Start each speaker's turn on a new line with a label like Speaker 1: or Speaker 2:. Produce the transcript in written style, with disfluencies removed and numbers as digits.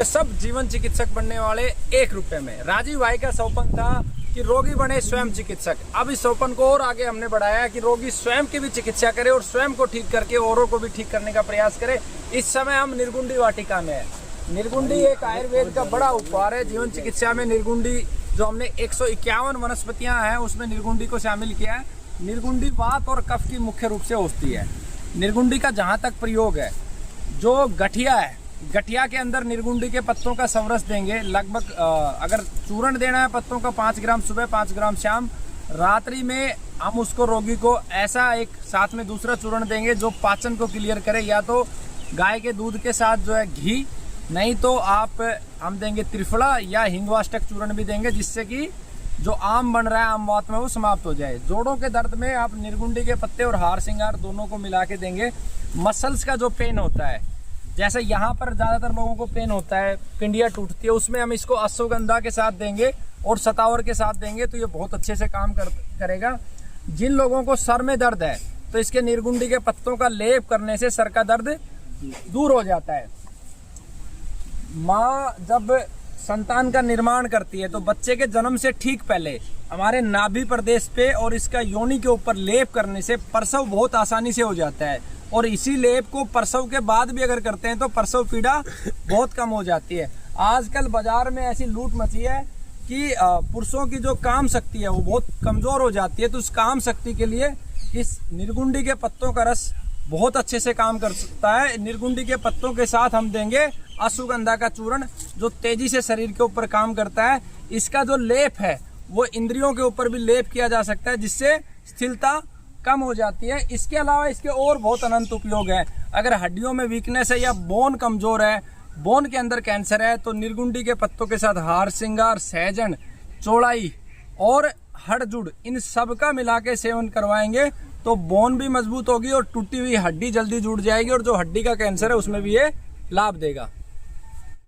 Speaker 1: सब जीवन चिकित्सक बनने वाले 1 रुपए में। राजीव भाई का सौपन था कि रोगी बने स्वयं चिकित्सक। अब इस सौपन को और आगे हमने बढ़ाया कि रोगी स्वयं की भी चिकित्सा करे और स्वयं को ठीक करके औरों को भी ठीक करने का प्रयास करे। इस समय हम निर्गुंडी वाटिका में है। निर्गुंडी एक आयुर्वेद का बड़ा उपहार है। जीवन चिकित्सा में निर्गुंडी जो हमने 151 वनस्पतियां हैं उसमें निर्गुंडी को शामिल किया है। निर्गुंडी वात और कफ की मुख्य रूप से औषधि है। निर्गुंडी का जहाँ तक प्रयोग है, जो गठिया है, गठिया के अंदर निर्गुंडी के पत्तों का समरस देंगे। लगभग अगर चूर्ण देना है पत्तों का 5 ग्राम सुबह 5 ग्राम शाम, रात्रि में हम उसको रोगी को ऐसा एक साथ में दूसरा चूर्ण देंगे जो पाचन को क्लियर करे। या तो गाय के दूध के साथ जो है घी, नहीं तो आप हम देंगे त्रिफला या हिंगवाष्टक चूर्ण भी देंगे, जिससे कि जो आम बन रहा है आम वात में वो समाप्त हो जाए। जोड़ों के दर्द में आप निर्गुंडी के पत्ते और हार श्रृंगार दोनों को मिला के देंगे। मसल्स का जो पेन होता है, जैसे यहाँ पर ज़्यादातर लोगों को पेन होता है, पिंडिया टूटती है, उसमें हम इसको अश्वगंधा के साथ देंगे और सतावर के साथ देंगे तो ये बहुत अच्छे से काम करेगा। जिन लोगों को सर में दर्द है तो इसके निर्गुंडी के पत्तों का लेप करने से सर का दर्द दूर हो जाता है। माँ जब संतान का निर्माण करती है तो बच्चे के जन्म से ठीक पहले हमारे नाभि प्रदेश पे और इसका योनि के ऊपर लेप करने से प्रसव बहुत आसानी से हो जाता है। और इसी लेप को प्रसव के बाद भी अगर करते हैं तो प्रसव पीड़ा बहुत कम हो जाती है। आजकल बाजार में ऐसी लूट मची है कि पुरुषों की जो काम शक्ति है वो बहुत कमजोर हो जाती है। तो उस काम शक्ति के लिए इस निर्गुंडी के पत्तों का रस बहुत अच्छे से काम कर सकता है। निर्गुंडी के पत्तों के साथ हम देंगे अश्वगंधा का चूर्ण जो तेजी से शरीर के ऊपर काम करता है। इसका जो लेप है वो इंद्रियों के ऊपर भी लेप किया जा सकता है, जिससे स्थिरता कम हो जाती है। इसके अलावा इसके और बहुत अनंत उपयोग है। अगर हड्डियों में वीकनेस है या बोन कमजोर है, बोन के अंदर कैंसर है, तो निर्गुंडी के पत्तों के साथ हार श्रृंगार, सहजन, चौड़ाई और हड़जुड़ इन सब का मिला के सेवन करवाएंगे तो बोन भी मजबूत होगी और टूटी हुई हड्डी जल्दी जुड़ जाएगी और जो हड्डी का कैंसर है उसमें भी ये लाभ देगा।